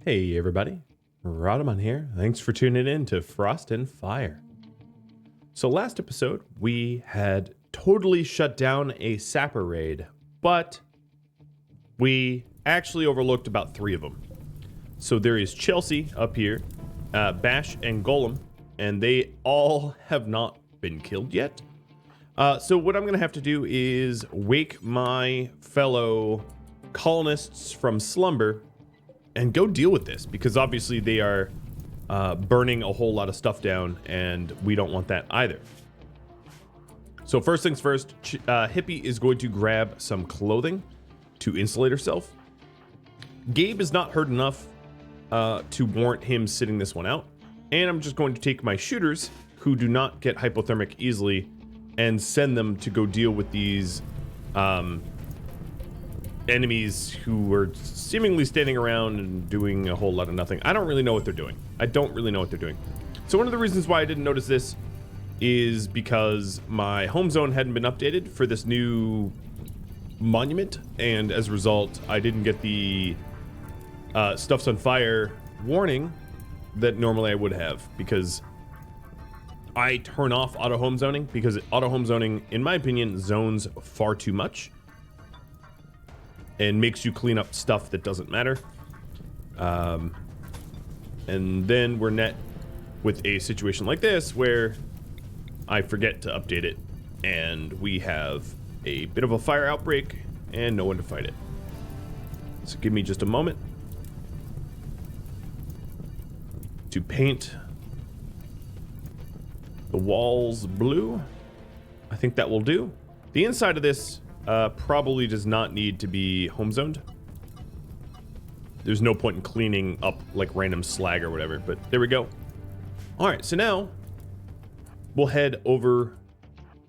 Hey everybody, Rhadamant here. Thanks for tuning in to Frost and Fire. So last episode, we had totally shut down a sapper raid, but we actually overlooked about 3 of them. So there is Chelsea up here, Bash and Golem, and they all have not been killed yet. So what I'm gonna have to do is wake my fellow colonists from slumber and go deal with this, because obviously they are burning a whole lot of stuff down, and we don't want that either. So first things first, Hippie is going to grab some clothing to insulate herself. Gabe is not hurt enough to warrant him sitting this one out, and I'm just going to take my shooters, who do not get hypothermic easily, and send them to go deal with these enemies who are seemingly standing around and doing a whole lot of nothing. I don't really know what they're doing. So one of the reasons why I didn't notice this is because my home zone hadn't been updated for this new monument, and as a result, I didn't get the stuff's on fire warning that normally I would have, because I turn off auto home zoning, because auto home zoning, in my opinion, zones far too much and makes you clean up stuff that doesn't matter. And then we're met with a situation like this where I forget to update it, and we have a bit of a fire outbreak and no one to fight it. So give me just a moment to paint the walls blue. I think that will do. The inside of this probably does not need to be home zoned. There's no point in cleaning up like random slag or whatever, but there we go. All right, so now we'll head over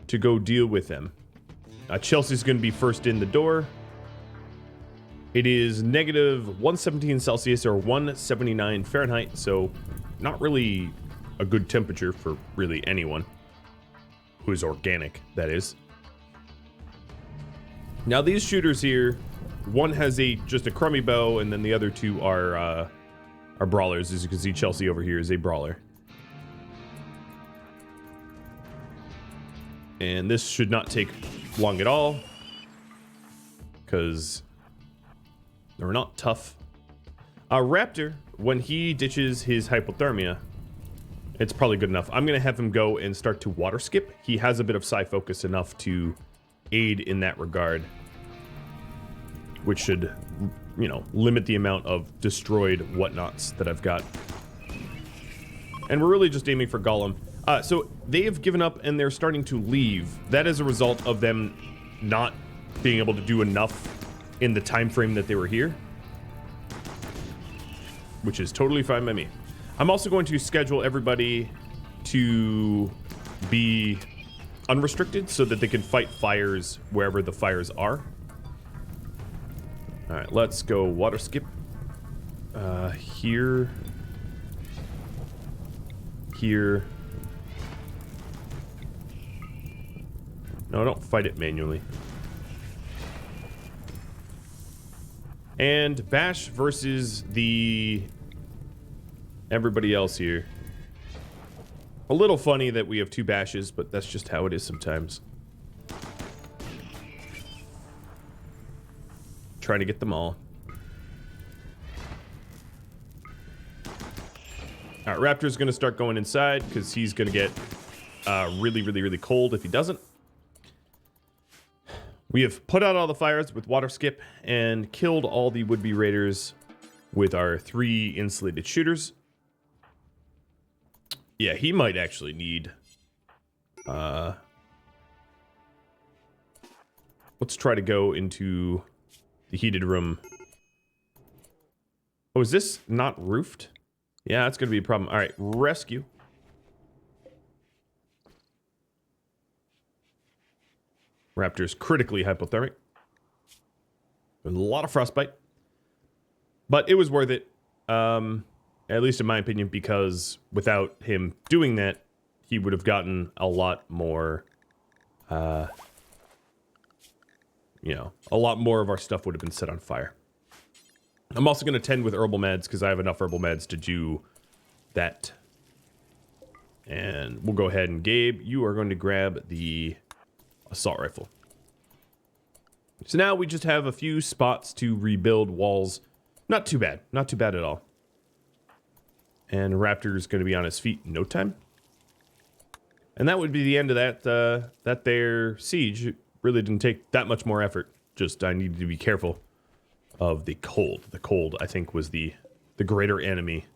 to go deal with them. Chelsea's going to be first in the door. It is negative 117 Celsius or 179 Fahrenheit, so not really a good temperature for really anyone who is organic, that is. Now these shooters here, one has just a crummy bow, and then the other 2 are brawlers. As you can see, Chelsea over here is a brawler. And this should not take long at all, because they're not tough. Raptor, when he ditches his hypothermia, it's probably good enough. I'm going to have him go and start to water skip. He has a bit of psi focus enough to aid in that regard, which should, you know, limit the amount of destroyed whatnots that I've got. And we're really just aiming for Golem. So they have given up and they're starting to leave. That is a result of them not being able to do enough in the time frame that they were here, which is totally fine by me. I'm also going to schedule everybody to be unrestricted so that they can fight fires wherever the fires are. All right, let's go water skip. Here. No, don't fight it manually. And Bash versus everybody else here. A little funny that we have 2 Bashes, but that's just how it is sometimes. Trying to get them all. All right, Raptor's going to start going inside because he's going to get really cold if he doesn't. We have put out all the fires with water skip and killed all the would-be raiders with our 3 insulated shooters. Yeah, he might actually need... let's try to go into the heated room. Oh, is this not roofed? Yeah, that's going to be a problem. All right, rescue. Raptor's critically hypothermic. A lot of frostbite. But it was worth it. At least in my opinion, because without him doing that, he would have gotten a lot more, you know, a lot more of our stuff would have been set on fire. I'm also going to tend with herbal meds because I have enough herbal meds to do that. And we'll go ahead and Gabe, you are going to grab the assault rifle. So now we just have a few spots to rebuild walls. Not too bad. Not too bad at all. And Raptor's going to be on his feet in no time. And that would be the end of that there siege. It really didn't take that much more effort. Just I needed to be careful of the cold. The cold, I think, was the greater enemy.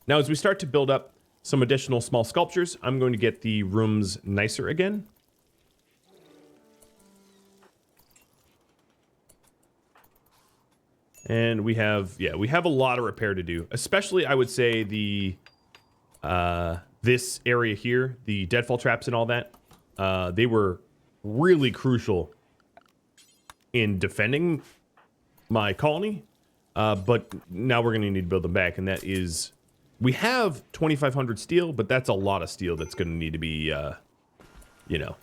Now, as we start to build up some additional small sculptures, I'm going to get the rooms nicer again. And we have a lot of repair to do. Especially, I would say, the this area here, the deadfall traps and all that, they were really crucial in defending my colony. But now we're going to need to build them back, and that is... We have 2,500 steel, but that's a lot of steel that's going to need to be, you know,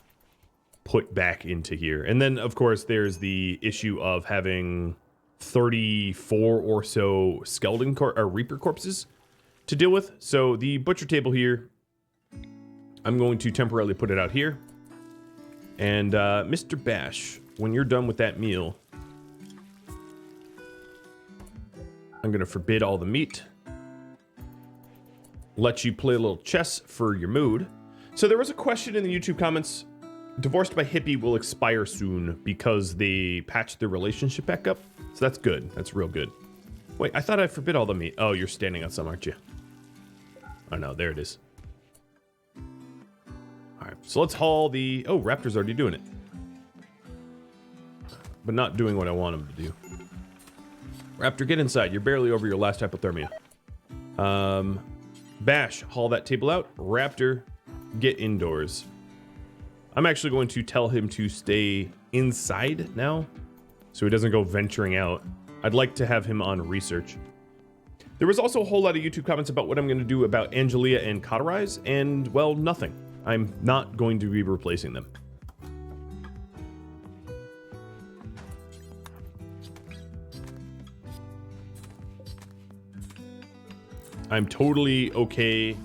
put back into here. And then, of course, there's the issue of having 34 or so skeleton or reaper corpses to deal with. So the butcher table here, I'm going to temporarily put it out here. And Mr. Bash, when you're done with that meal, I'm going to forbid all the meat. Let you play a little chess for your mood. So there was a question in the YouTube comments. Divorced by Hippie will expire soon because they patched their relationship back up. So that's good. That's real good. Wait, I thought I forbid all the meat. Oh, you're standing on some, aren't you? Oh no, there it is. All right, so let's haul the... Oh, Raptor's already doing it. But not doing what I want him to do. Raptor, get inside. You're barely over your last hypothermia. Bash, haul that table out. Raptor, get indoors. I'm actually going to tell him to stay inside now, so he doesn't go venturing out. I'd like to have him on research. There was also a whole lot of YouTube comments about what I'm going to do about Angelia and Cauterize, and, well, nothing. I'm not going to be replacing them. I'm totally okay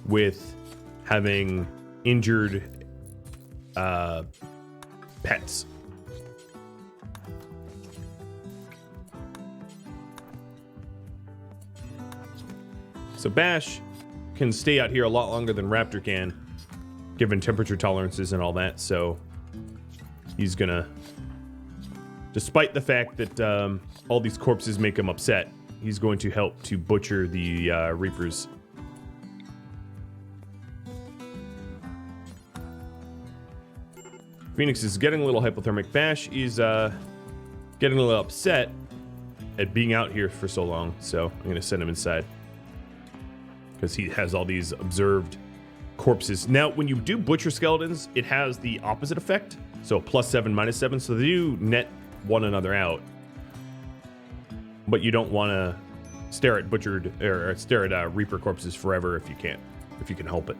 with having injured pets. So Bash can stay out here a lot longer than Raptor can, given temperature tolerances and all that, so he's gonna, despite the fact that all these corpses make him upset, he's going to help to butcher the Reapers. Phoenix is getting a little hypothermic. Bash is getting a little upset at being out here for so long, so I'm going to send him inside. Because he has all these observed corpses. Now, when you do butcher skeletons, it has the opposite effect. So +7, -7, so they do net one another out. But you don't want to stare at butchered or stare at Reaper corpses forever if you can help it.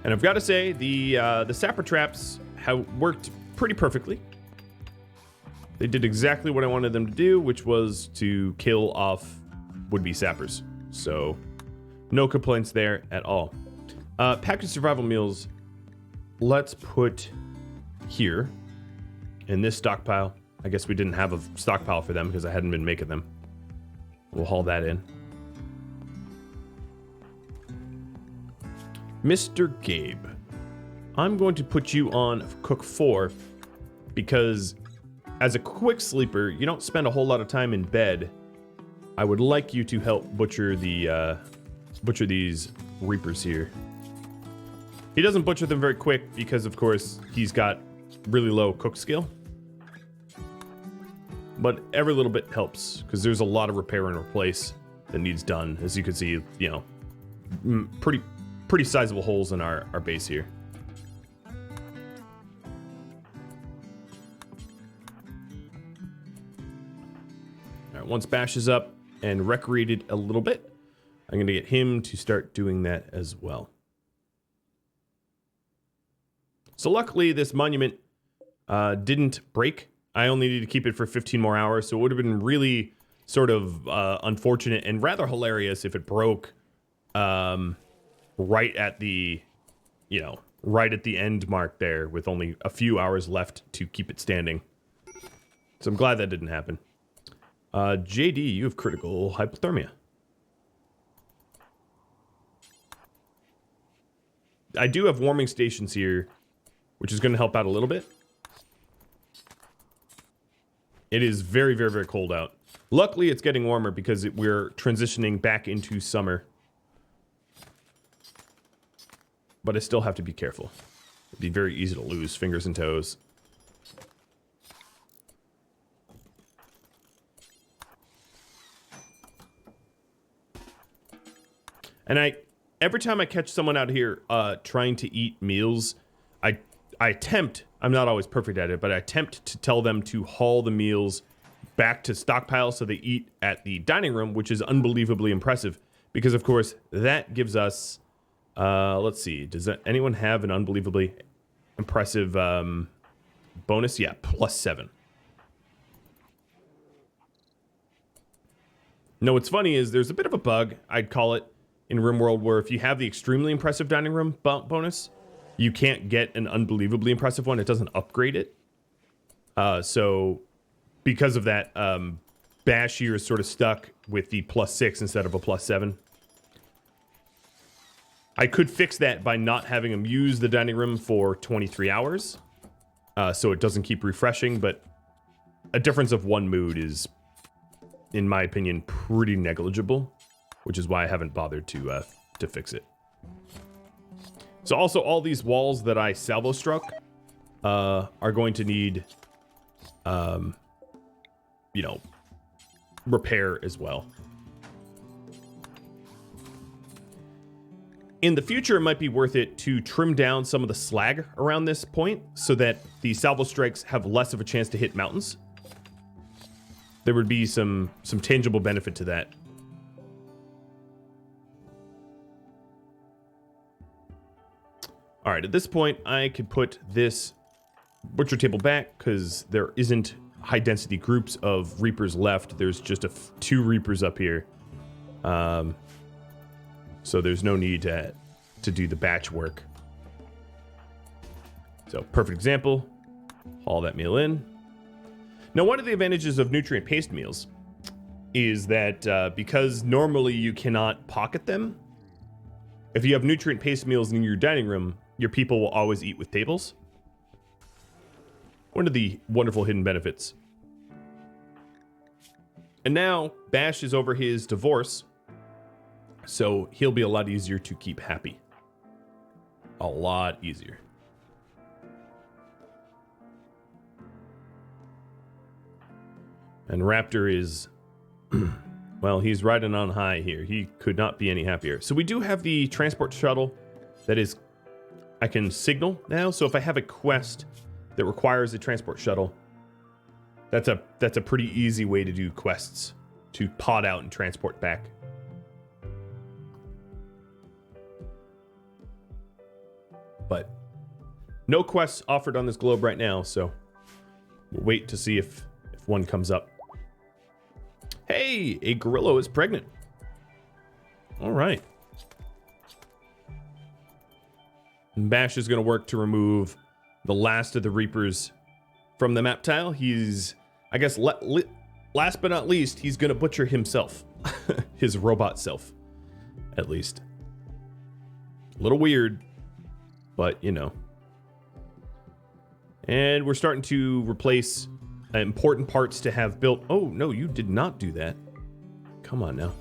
And I've got to say the sapper traps have worked pretty perfectly. They did exactly what I wanted them to do, which was to kill off would-be sappers. So no complaints there at all. Packaged survival meals. Let's put here in this stockpile. I guess we didn't have a stockpile for them because I hadn't been making them. We'll haul that in. Mr. Gabe, I'm going to put you on Cook 4 because as a quick sleeper, you don't spend a whole lot of time in bed. I would like you to help butcher the butcher these Reapers here. He doesn't butcher them very quick because, of course, he's got really low cook skill. But every little bit helps because there's a lot of repair and replace that needs done. As you can see, you know, pretty sizable holes in our base here. All right, once Bash is up and recreated a little bit, I'm going to get him to start doing that as well. So luckily, this monument didn't break. I only need to keep it for 15 more hours, so it would have been really sort of unfortunate and rather hilarious if it broke right at the, right at the end mark there with only a few hours left to keep it standing. So I'm glad that didn't happen. JD, you have critical hypothermia. I do have warming stations here, which is going to help out a little bit. It is very, very, very cold out. Luckily, it's getting warmer because we're transitioning back into summer. But I still have to be careful. It'd be very easy to lose fingers and toes. And every time I catch someone out here trying to eat meals, I attempt, I'm not always perfect at it, but I attempt to tell them to haul the meals back to stockpile so they eat at the dining room, which is unbelievably impressive. Because, of course, that gives us, let's see, does anyone have an unbelievably impressive bonus? Yeah, +7. No, what's funny is there's a bit of a bug, I'd call it, in RimWorld, where if you have the extremely impressive dining room bonus, you can't get an unbelievably impressive one. It doesn't upgrade it. So because of that, Bash here is sort of stuck with the +6 instead of a +7. I could fix that by not having him use the dining room for 23 hours, so it doesn't keep refreshing, but a difference of 1 mood is, in my opinion, pretty negligible, which is why I haven't bothered to fix it. So also, all these walls that I salvo struck are going to need, repair as well. In the future, it might be worth it to trim down some of the slag around this point so that the salvo strikes have less of a chance to hit mountains. There would be some tangible benefit to that. All right, at this point, I could put this butcher table back because there isn't high density groups of reapers left. There's just 2 reapers up here. So there's no need to do the batch work. So perfect example, haul that meal in. Now, one of the advantages of nutrient paste meals is that because normally you cannot pocket them, if you have nutrient paste meals in your dining room, your people will always eat with tables. One of the wonderful hidden benefits. And now Bash is over his divorce, so he'll be a lot easier to keep happy. A lot easier. And Raptor is, well, he's riding on high here. He could not be any happier. So we do have the transport shuttle that is, I can signal now. So if I have a quest that requires a transport shuttle, that's a pretty easy way to do quests, to pod out and transport back. But no quests offered on this globe right now, so we'll wait to see if one comes up. Hey, a gorilla is pregnant. All right. Bash is going to work to remove the last of the Reapers from the map tile. He's, I guess, last but not least, he's going to butcher himself. His robot self, at least. A little weird, but, you know. And we're starting to replace important parts to have built. Oh, no, you did not do that. Come on now.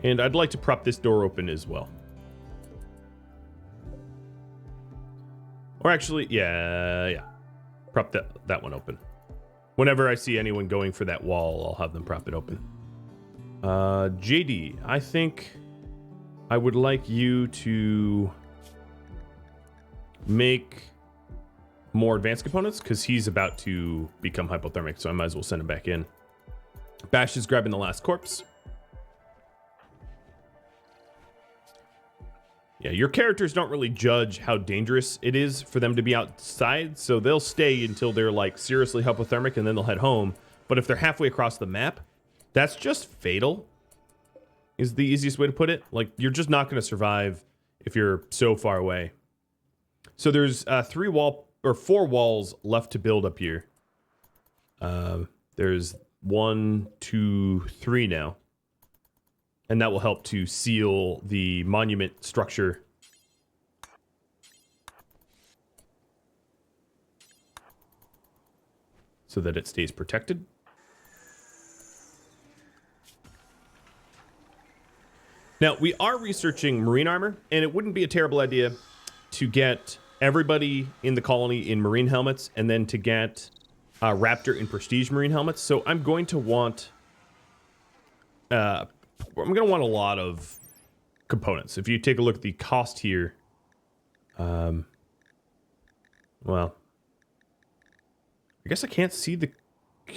And I'd like to prop this door open as well. Or actually, yeah. Prop that one open. Whenever I see anyone going for that wall, I'll have them prop it open. JD, I think I would like you to make more advanced components because he's about to become hypothermic, so I might as well send him back in. Bash is grabbing the last corpse. Yeah, your characters don't really judge how dangerous it is for them to be outside, so they'll stay until they're like seriously hypothermic and then they'll head home. But if they're halfway across the map, that's just fatal, is the easiest way to put it. Like, you're just not going to survive if you're so far away. So there's 4 walls left to build up here. There's 1, 2, 3 now. And that will help to seal the monument structure. So that it stays protected. Now, we are researching marine armor, and it wouldn't be a terrible idea to get everybody in the colony in marine helmets, and then to get Raptor in prestige marine helmets. So I'm going to want... I'm going to want a lot of components. If you take a look at the cost here, well, I guess I can't see the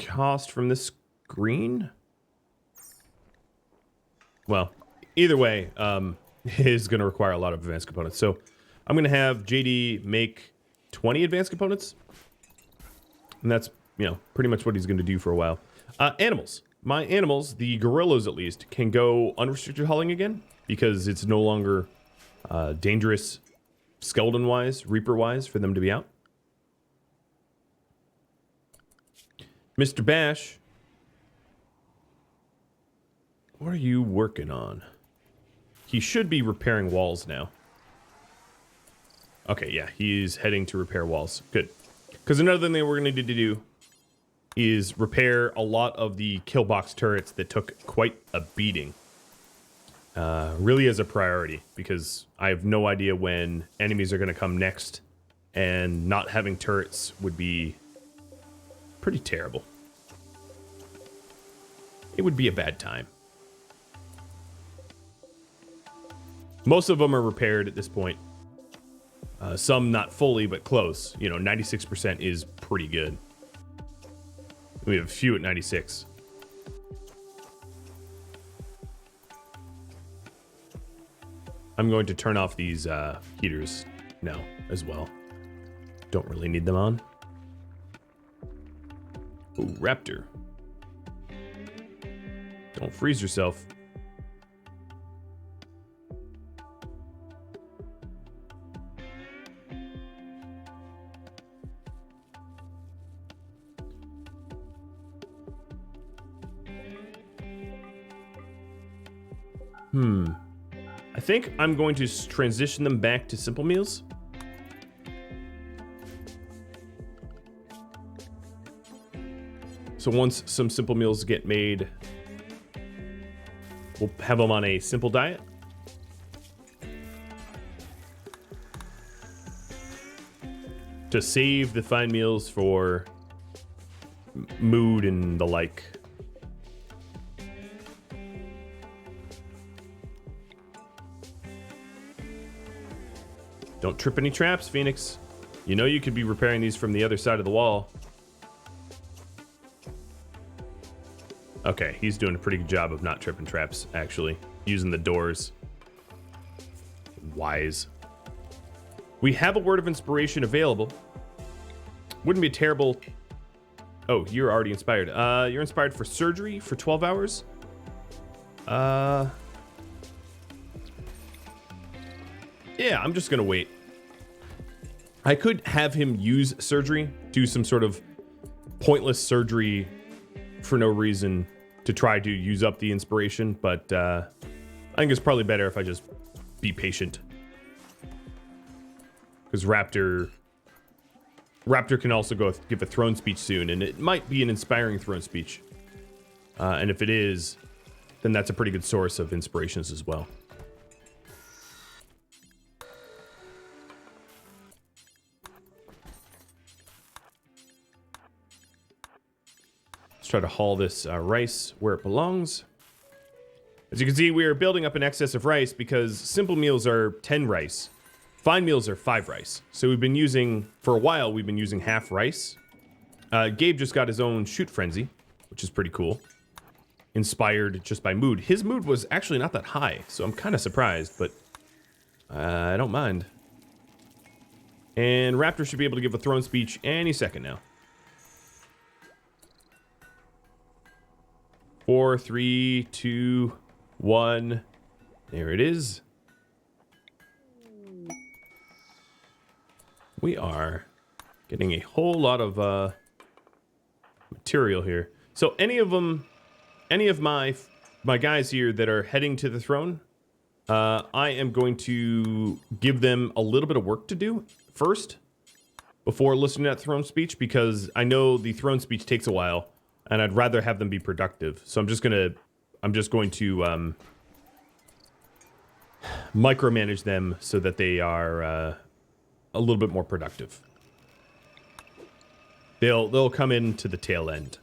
cost from this screen. Well, either way, it is going to require a lot of advanced components. So I'm going to have JD make 20 advanced components. And that's, you know, pretty much what he's going to do for a while. Animals. My animals, the gorillas at least, can go unrestricted hauling again because it's no longer dangerous skeleton-wise, Reaper-wise for them to be out. Mr. Bash, what are you working on? He should be repairing walls now. Okay, yeah, he's heading to repair walls. Good. Because another thing that we're going to need to do is repair a lot of the kill box turrets that took quite a beating. Really as a priority, because I have no idea when enemies are going to come next, and not having turrets would be pretty terrible. It would be a bad time. Most of them are repaired at this point. Some not fully, but close. You know, 96% is pretty good. We have a few at 96. I'm going to turn off these heaters now as well. Don't really need them on. Ooh, Raptor. Don't freeze yourself. I think I'm going to transition them back to simple meals. So once some simple meals get made, we'll have them on a simple diet. To save the fine meals for mood and the like. Don't trip any traps, Phoenix. You know you could be repairing these from the other side of the wall. Okay, he's doing a pretty good job of not tripping traps, actually. Using the doors. Wise. We have a word of inspiration available. Wouldn't be terrible... Oh, you're already inspired. You're inspired for surgery for 12 hours? Yeah, I'm just gonna wait. I could have him use surgery, do some sort of pointless surgery for no reason to try to use up the inspiration, but I think it's probably better if I just be patient. Because Raptor can also go give a throne speech soon, and it might be an inspiring throne speech. And if it is, then that's a pretty good source of inspirations as well. Let's try to haul this rice where it belongs. As you can see, we are building up an excess of rice because simple meals are 10 rice. Fine meals are 5 rice. So we've been using, for a while, we've been using half rice. Gabe just got his own shoot frenzy, which is pretty cool. inspired just by mood. His mood was actually not that high, so I'm kind of surprised, but I don't mind. And Raptor should be able to give a throne speech any second now. 4, 3, 2, 1. There it is. We are getting a whole lot of material here. So any of my guys here that are heading to the throne, I am going to give them a little bit of work to do first before listening to that throne speech, because I know the throne speech takes a while and I'd rather have them be productive. So I'm just going to micromanage them so that they are a little bit more productive. They'll come into the tail end.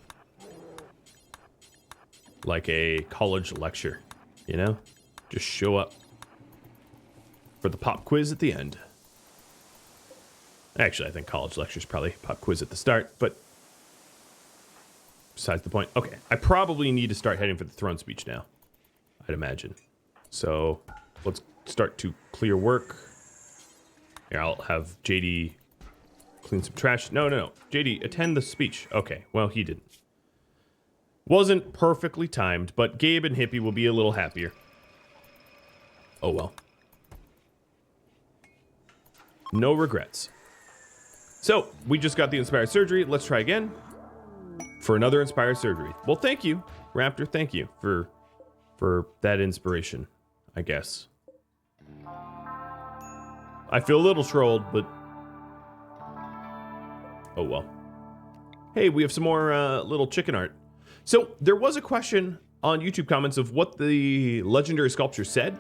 Like a college lecture, you know? Just show up for the pop quiz at the end. Actually, I think college lecture's probably pop quiz at the start, but besides the point. Okay, I probably need to start heading for the throne speech now, I'd imagine. So let's start to clear work. Here, I'll have JD clean some trash. No. JD, attend the speech. Okay, well, he didn't. Wasn't perfectly timed, but Gabe and Hippie will be a little happier. Oh well. No regrets. So, we just got the Inspired Surgery. Let's try again for another Inspired Surgery. Well, thank you, Raptor. Thank you for that inspiration, I guess. I feel a little trolled, but oh well. Hey, we have some more little chicken art. So, there was a question on YouTube comments of what the legendary sculpture said.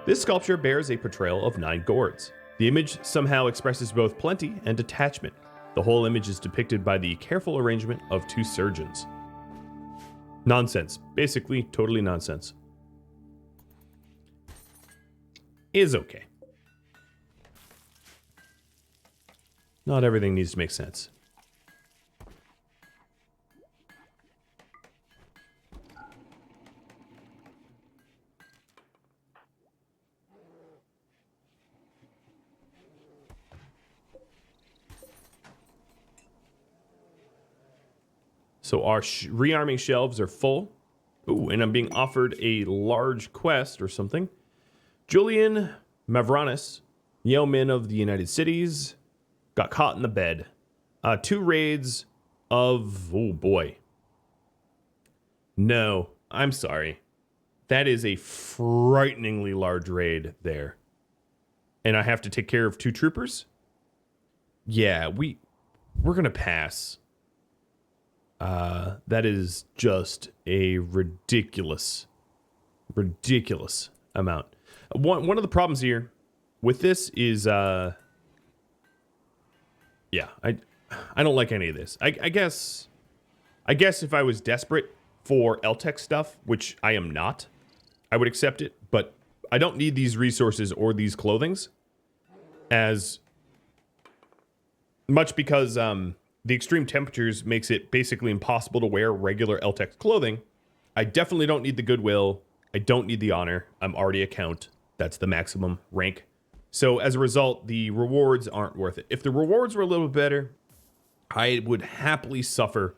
This sculpture bears a portrayal of 9 gourds. The image somehow expresses both plenty and detachment. The whole image is depicted by the careful arrangement of 2 surgeons. Nonsense. Basically, totally nonsense. Is okay. Not everything needs to make sense. So our rearming shelves are full. Ooh, and I'm being offered a large quest or something. Julian Mavronis, yeoman of the United Cities, got caught in the bed. 2 raids of... oh boy. No, I'm sorry. That is a frighteningly large raid there. And I have to take care of 2 troopers? Yeah, we're gonna pass. That is just a ridiculous amount. One of the problems here with this is, yeah, I don't like any of this. I guess if I was desperate for LTech stuff, which I am not, I would accept it, but I don't need these resources or these clothings as much because, the extreme temperatures makes it basically impossible to wear regular LTech clothing. I definitely don't need the goodwill. I don't need the honor. I'm already a count. That's the maximum rank. So as a result, the rewards aren't worth it. If the rewards were a little better, I would happily suffer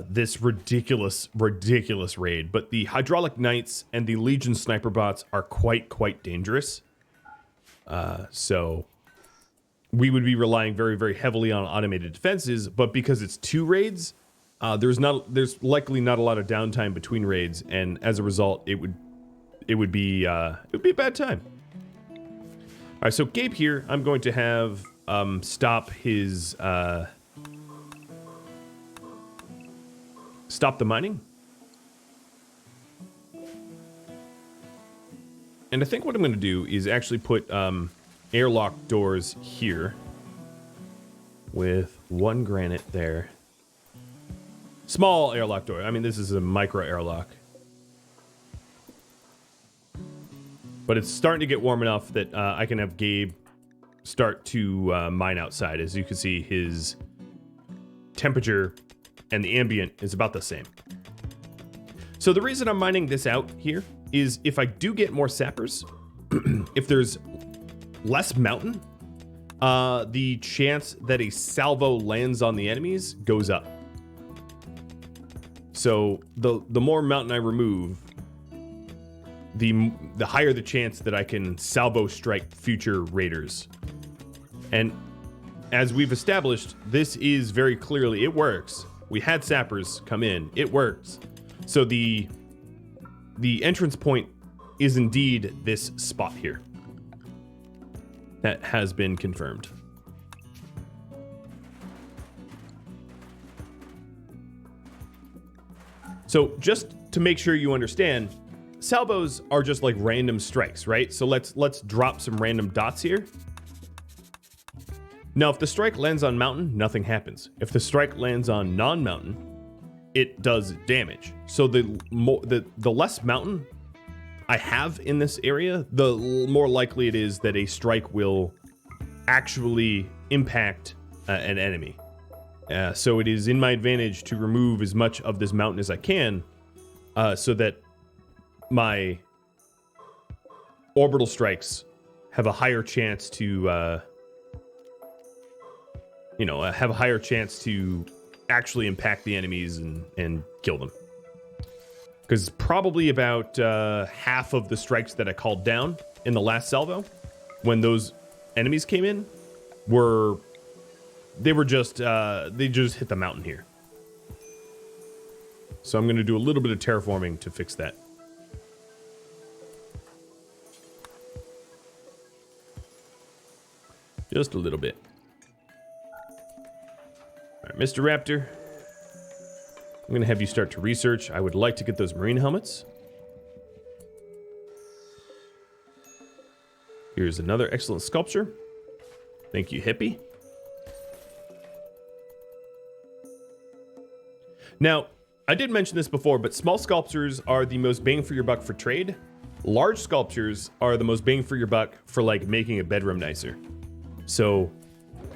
this ridiculous raid. But the Hydraulic Knights and the Legion Sniper Bots are quite dangerous. So... we would be relying very heavily on automated defenses, but because it's 2 raids, there's likely not a lot of downtime between raids, and as a result, it would be a bad time. All right, so Gabe here, I'm going to have stop the mining, and I think what I'm going to do is actually put airlock doors here with 1 granite there. Small airlock door. I mean, this is a micro airlock. But it's starting to get warm enough that I can have Gabe start to mine outside. As you can see, his temperature and the ambient is about the same. So the reason I'm mining this out here is if I do get more sappers, if there's less mountain, the chance that a salvo lands on the enemies goes up. So the more mountain I remove, the higher the chance that I can salvo strike future raiders. And as we've established, this is very clearly, it works. We had sappers come in, it works. So the entrance point is indeed this spot here. That has been confirmed. So just to make sure you understand, salvos are just like random strikes, right? So let's drop some random dots here. Now, if the strike lands on mountain, nothing happens. If the strike lands on non-mountain, it does damage. So the less mountain I have in this area, the more likely it is that a strike will actually impact an enemy. So it is in my advantage to remove as much of this mountain as I can, so that my orbital strikes have a higher chance to, have a higher chance to actually impact the enemies and kill them. Because probably about half of the strikes that I called down in the last salvo, when those enemies came in, they just hit the mountain here. So I'm going to do a little bit of terraforming to fix that. Just a little bit. All right, Mr. Raptor, I'm going to have you start to research. I would like to get those marine helmets. Here's another excellent sculpture. Thank you, hippie. Now, I did mention this before, but small sculptures are the most bang for your buck for trade. Large sculptures are the most bang for your buck for like making a bedroom nicer. So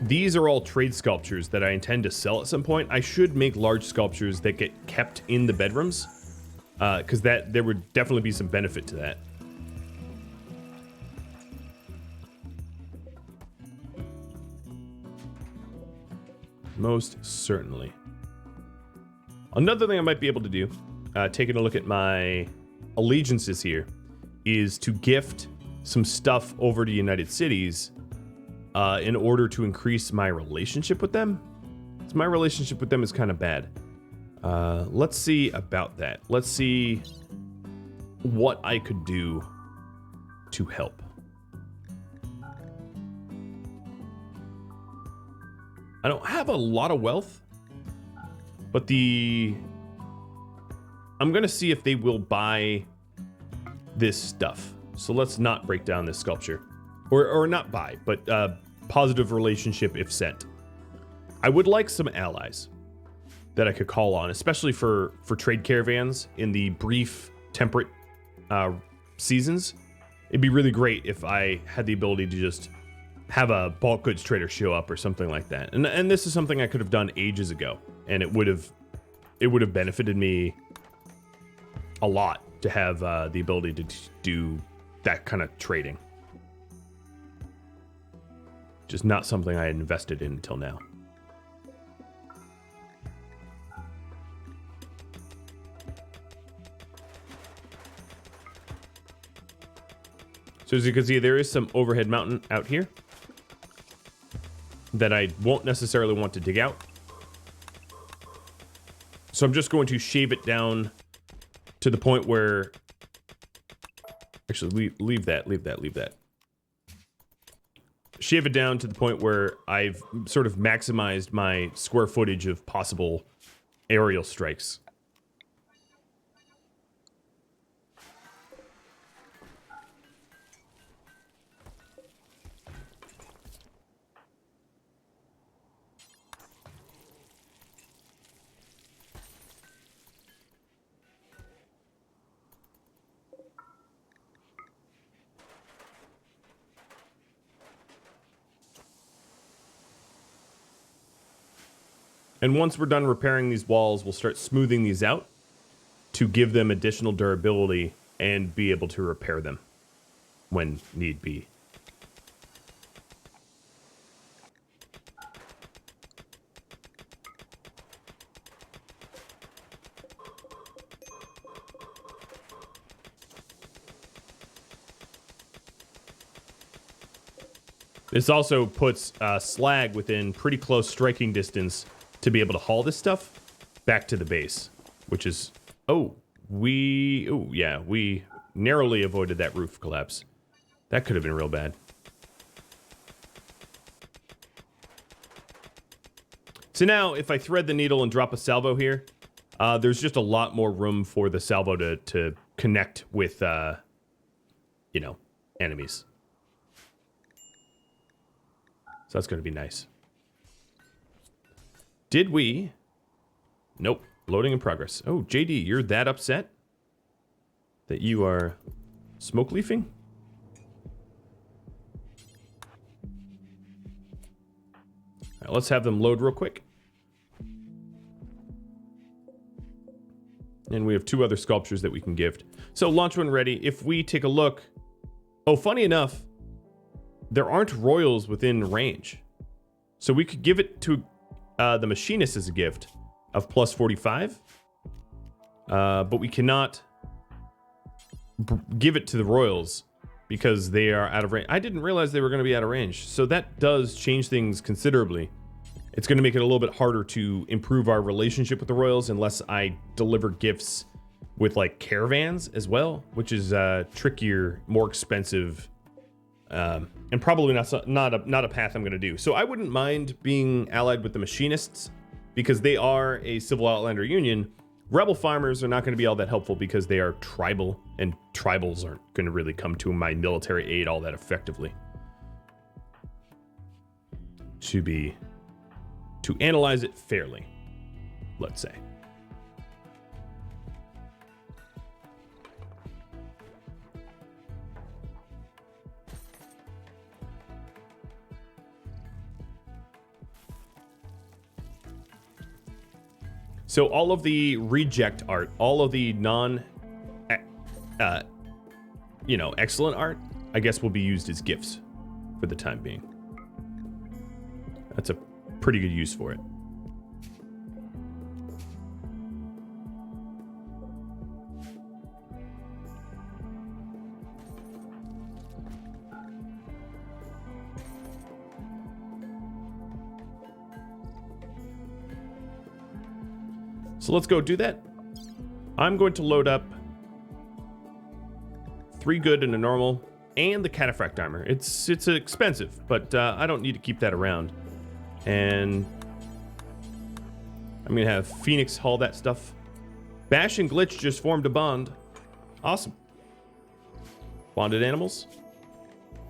these are all trade sculptures that I intend to sell at some point. I should make large sculptures that get kept in the bedrooms, because there would definitely be some benefit to that. Most certainly. Another thing I might be able to do, taking a look at my allegiances here, is to gift some stuff over to United Cities in order to increase my relationship with them. So my relationship with them is kind of bad. Let's see about that. Let's see what I could do to help. I don't have a lot of wealth, but I'm going to see if they will buy this stuff. So let's not break down this sculpture. Or not buy, but positive relationship if sent. I would like some allies that I could call on, especially for trade caravans in the brief temperate seasons. It'd be really great if I had the ability to just have a bulk goods trader show up or something like that. And this is something I could have done ages ago, and it would have benefited me a lot to have the ability to do that kind of trading. Just not something I had invested in until now. So as you can see, there is some overhead mountain out here that I won't necessarily want to dig out. So I'm just going to shave it down to the point where... Actually, leave that. Shave it down to the point where I've sort of maximized my square footage of possible aerial strikes. And once we're done repairing these walls, we'll start smoothing these out to give them additional durability and be able to repair them when need be. This also puts slag within pretty close striking distance to be able to haul this stuff back to the base, which is, we narrowly avoided that roof collapse. That could have been real bad. So now, if I thread the needle and drop a salvo here, there's just a lot more room for the salvo to connect with, enemies. So that's going to be nice. Did we? Nope. Loading in progress. Oh, JD, you're that upset that you are smoke leafing? All right, let's have them load real quick. And we have 2 other sculptures that we can gift. So launch when ready. If we take a look... Oh, funny enough, there aren't royals within range. So we could give it to the machinist as a gift of plus 45. But we cannot give it to the royals because they are out of range. I didn't realize they were going to be out of range. So that does change things considerably. It's going to make it a little bit harder to improve our relationship with the royals unless I deliver gifts with like caravans as well, which is trickier, more expensive, and probably not a path I'm going to do. So I wouldn't mind being allied with the machinists because they are a civil outlander union. Rebel farmers are not going to be all that helpful because they are tribal, and tribals aren't going to really come to my military aid all that effectively. To analyze it fairly, let's say. So all of the reject art, all of the excellent art, I guess will be used as gifts for the time being. That's a pretty good use for it. So let's go do that. I'm going to load up 3 good and a normal, and the cataphract armor. It's expensive, but I don't need to keep that around. And I'm gonna have Phoenix haul that stuff. Bash and Glitch just formed a bond. Awesome. Bonded animals.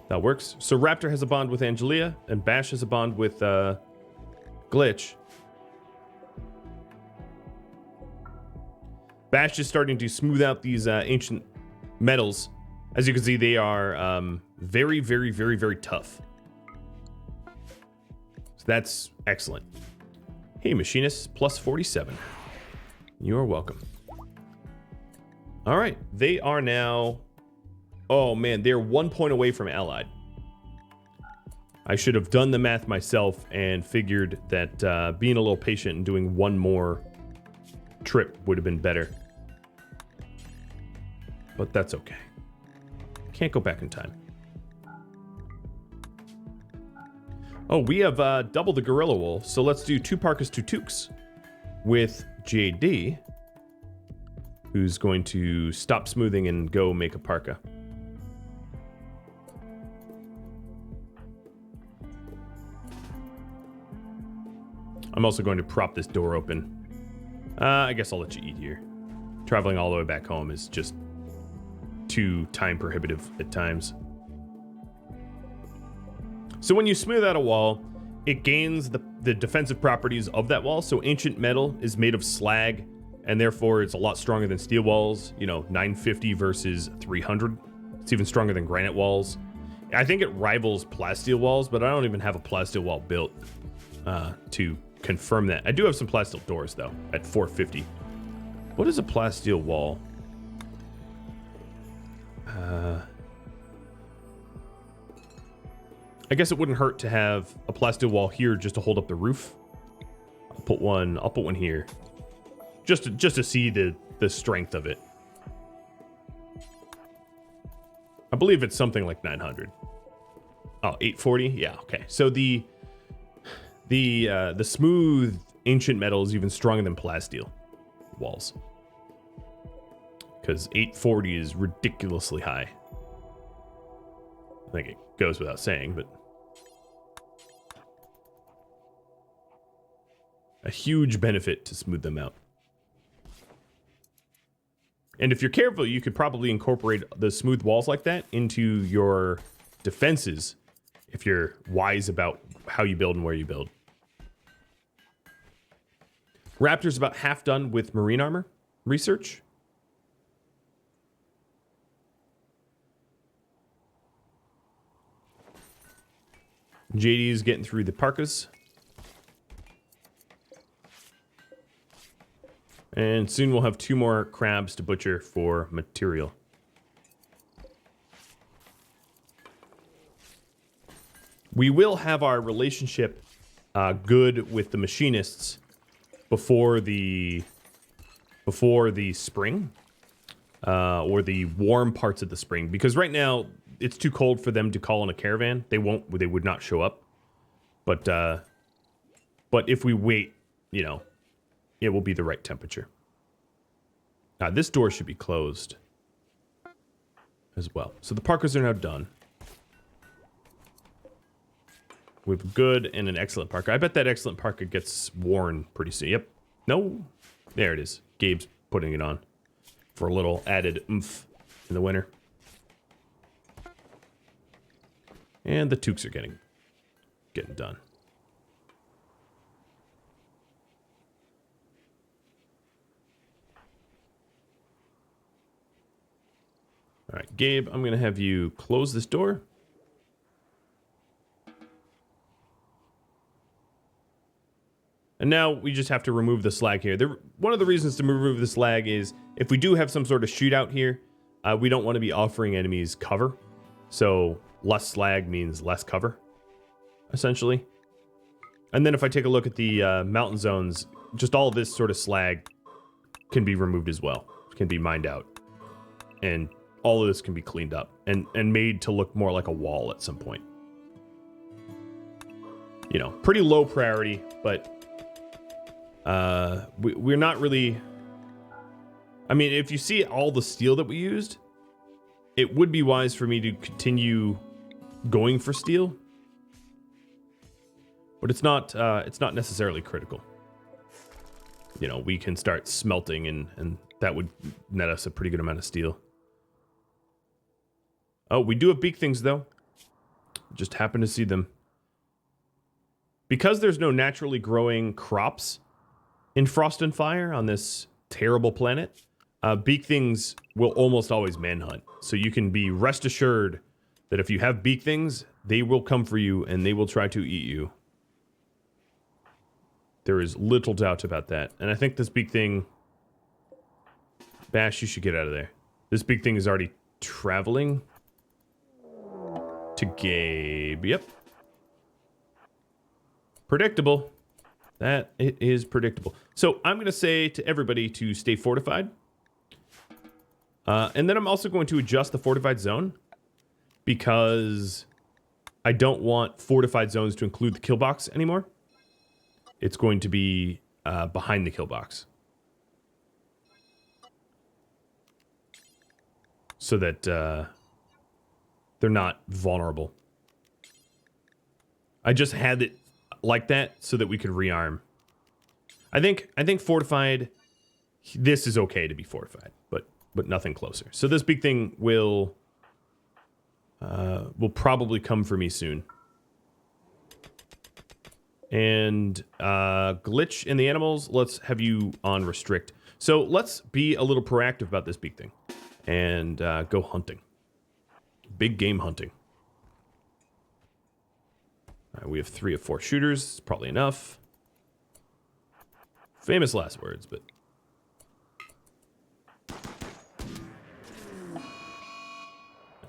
That works. So Raptor has a bond with Angelia, and Bash has a bond with Glitch. Bash is starting to smooth out these ancient metals. As you can see, they are very, very, very, very tough. So that's excellent. Hey, machinist, plus 47. You're welcome. All right, they are now... Oh, man, they're 1 point away from allied. I should have done the math myself and figured that being a little patient and doing 1 more trip would have been better. But that's okay. Can't go back in time. Oh, we have double the gorilla wool, so let's do 2 parkas, 2 toques with JD, who's going to stop smoothing and go make a parka. I'm also going to prop this door open. I guess I'll let you eat here. Traveling all the way back home is just too time prohibitive at times. So when you smooth out a wall, it gains the defensive properties of that wall. So ancient metal is made of slag, and therefore it's a lot stronger than steel walls. 950 versus 300. It's even stronger than granite walls. I think it rivals plasteel walls, but I don't even have a plasteel wall built to confirm that. I do have some plasteel doors though at 450. What is a plasteel wall? I guess it wouldn't hurt to have a plasteel wall here just to hold up the roof. I'll put one here. Just to see the strength of it. I believe it's something like 900. Oh, 840? Yeah, okay. So the smooth ancient metal is even stronger than plasteel walls. Because 840 is ridiculously high. I think it goes without saying, but a huge benefit to smooth them out. And if you're careful, you could probably incorporate the smooth walls like that into your defenses if you're wise about how you build and where you build. Raptor's about half done with marine armor research. JD is getting through the parkas. And soon we'll have 2 more crabs to butcher for material. We will have our relationship good with the machinists before the spring or the warm parts of the spring, because right now it's too cold for them to call in a caravan. They would not show up. But if we wait, you know, it will be the right temperature. This door should be closed as well. So the parkas are now done. We have a good and an excellent parka. I bet that excellent parka gets worn pretty soon. Yep. No. There it is. Gabe's putting it on for a little added oomph in the winter. And the toques are getting done. All right, Gabe, I'm going to have you close this door. And now we just have to remove the slag here. One of the reasons to remove the slag is if we do have some sort of shootout here, we don't want to be offering enemies cover. So less slag means less cover, essentially. And then if I take a look at the mountain zones, just all this sort of slag can be removed as well. It can be mined out. And all of this can be cleaned up and made to look more like a wall at some point. You know, pretty low priority, but we're not really... I mean, if you see all the steel that we used, it would be wise for me to continue going for steel. But it's not necessarily critical. You know, we can start smelting and that would net us a pretty good amount of steel. Oh, we do have beak things, though. Just happen to see them. Because there's no naturally growing crops in Frost and Fire on this terrible planet, beak things will almost always manhunt. So you can be rest assured that if you have beak things, they will come for you and they will try to eat you. There is little doubt about that. And I think this beak thing... Bash, you should get out of there. This beak thing is already traveling to Gabe. Yep. Predictable. That it is predictable. So I'm going to say to everybody to stay fortified. And then I'm also going to adjust the fortified zone because I don't want fortified zones to include the kill box anymore. It's going to be behind the kill box. So that they're not vulnerable. I just had it like that so that we could rearm. I think fortified, this is okay to be fortified, but nothing closer. So this big thing will probably come for me soon. And glitch in the animals, let's have you on restrict. So let's be a little proactive about this big thing and go hunting. Big game hunting. All right, we have 3 of 4 shooters. It's probably enough. Famous last words, but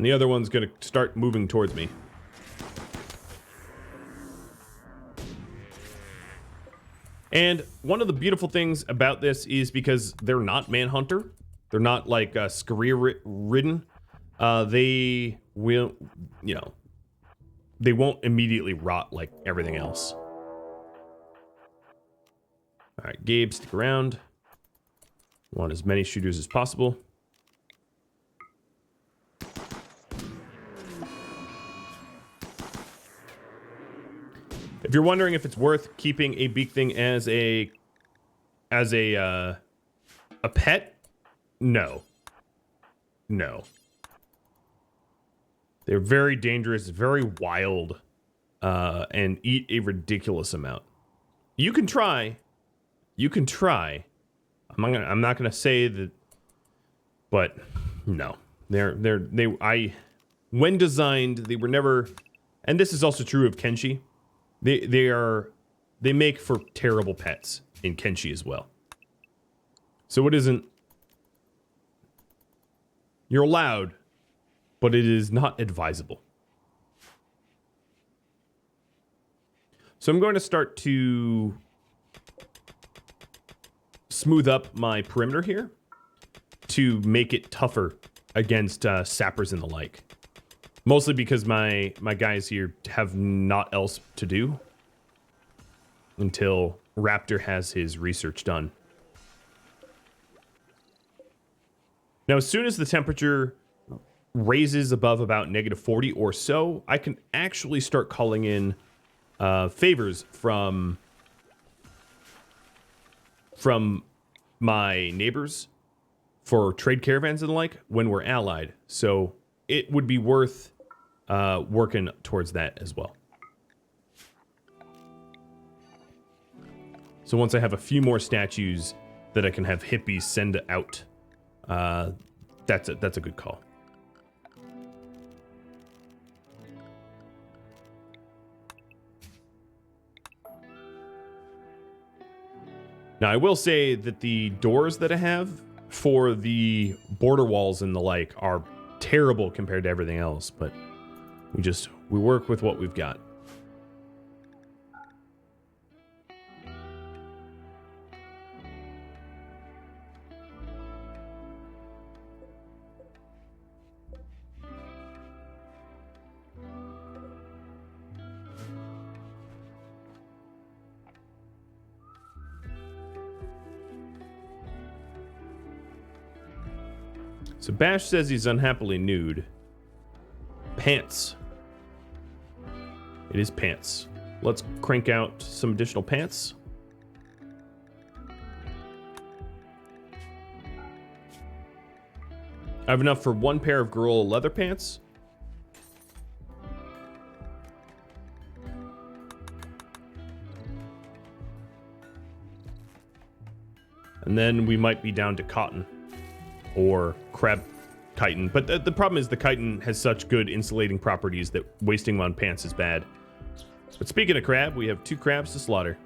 And the other one's gonna start moving towards me. And one of the beautiful things about this is because they're not Manhunter, they're not like scurry ridden. They will, you know, they won't immediately rot like everything else. All right, Gabe, stick around. Want as many shooters as possible. If you're wondering if it's worth keeping a beak thing as a pet, no. They're very dangerous, very wild, and eat a ridiculous amount. You can try. I'm not gonna say that, but no. When designed, they were never, and this is also true of Kenshi. They make for terrible pets in Kenshi as well. So it isn't, you're allowed, but it is not advisable. So I'm going to start to smooth up my perimeter here to make it tougher against sappers and the like. Mostly because my guys here have naught else to do until Raptor has his research done. Now, as soon as the temperature raises above about -40 or so, I can actually start calling in favors from my neighbors for trade caravans and the like when we're allied. So it would be worth working towards that as well. So once I have a few more statues that I can have hippies send out, that's a good call. Now I will say that the doors that I have for the border walls and the like are terrible compared to everything else, but we work with what we've got. So Bash says he's unhappily nude. Pants. It is pants. Let's crank out some additional pants. I have enough for one pair of girl leather pants. And then we might be down to cotton or crab chitin. But the problem is the chitin has such good insulating properties that wasting them on pants is bad. But speaking of crab, we have 2 crabs to slaughter.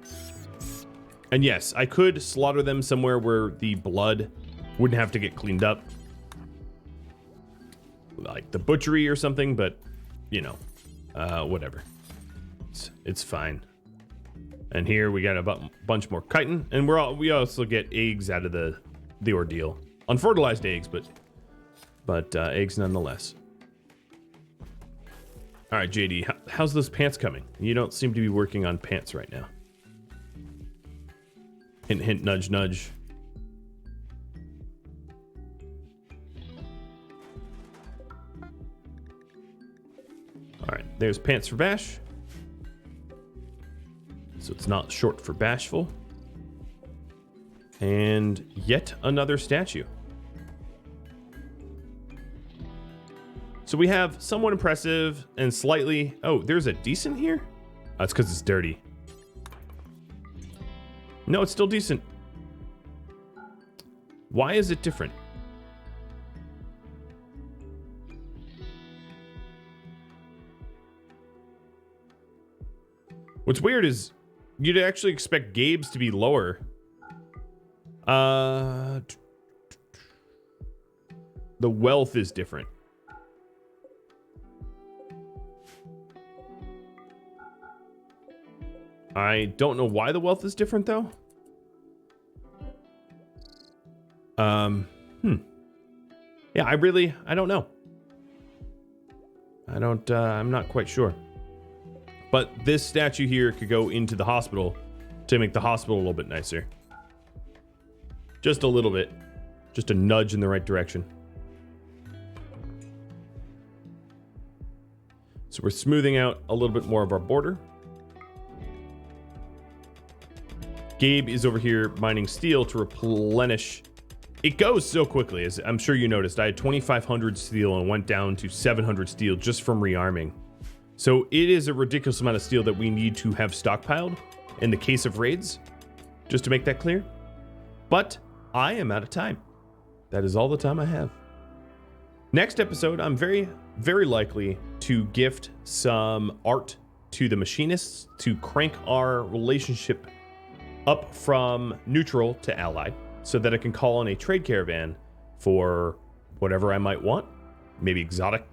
And yes, I could slaughter them somewhere where the blood wouldn't have to get cleaned up. Like the butchery or something, but, you know, whatever. It's fine. And here we got a bunch more chitin, and we also get eggs out of the ordeal. Unfertilized eggs, but eggs nonetheless. All right, JD, how's those pants coming? You don't seem to be working on pants right now. Hint, hint, nudge, nudge. All right, there's pants for Bash. So it's not short for bashful. And yet another statue. So we have somewhat impressive and slightly... Oh, there's a decent here? That's because it's dirty. No, it's still decent. Why is it different? What's weird is you'd actually expect Gabe's to be lower. The wealth is different. I don't know why the wealth is different though. Yeah, I don't know. I'm not quite sure. But this statue here could go into the hospital to make the hospital a little bit nicer. Just a little bit. Just a nudge in the right direction. So we're smoothing out a little bit more of our border. Gabe is over here mining steel to replenish. It goes so quickly, as I'm sure you noticed. I had 2,500 steel and went down to 700 steel just from rearming. So it is a ridiculous amount of steel that we need to have stockpiled in the case of raids, just to make that clear. But I am out of time. That is all the time I have. Next episode, I'm very, very likely to gift some art to the machinists to crank our relationship up from neutral to allied, so that I can call on a trade caravan for whatever I might want. Maybe exotic,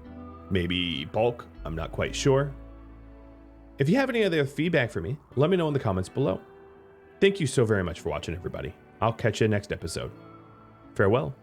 maybe bulk, I'm not quite sure. If you have any other feedback for me, let me know in the comments below. Thank you so very much for watching, everybody. I'll catch you next episode. Farewell.